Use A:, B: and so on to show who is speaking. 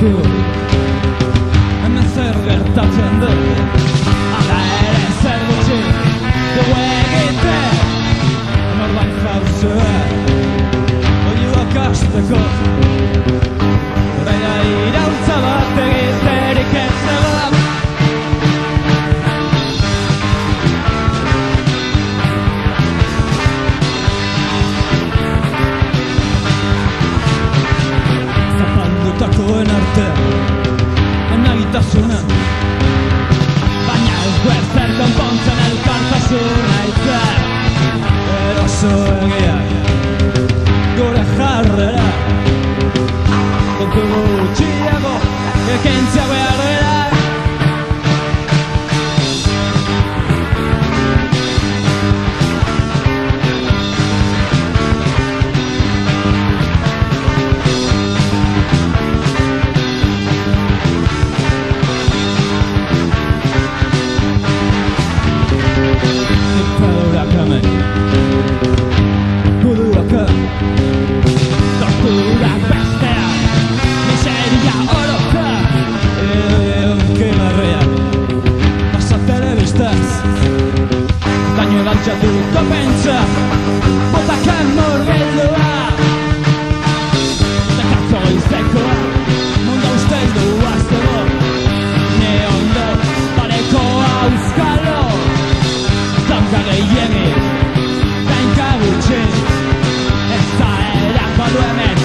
A: dakigu hemen zer gertatzen den. Hala ere zer gutxi dugu egiten norbait jauzue oinuak hasteko. Baina iraultza bat egiterik ez dago. Zapaldutakoen artean nagitasuna, baina ez guertzen konpontzen elkartasuna itzen. Eroso egiak gure jarrera kontu gutxiago ekentzia behar dela. Buruaka torturak besteak miseria oroka eunkilarreak pasa telebistaz baino egaltxatuko pentsa botakan murgildua dekatzo goizekoa mundu ustez du aztego ne ondo pareko auskalo zanka gehienik gainka gutxi ez da erako du hemen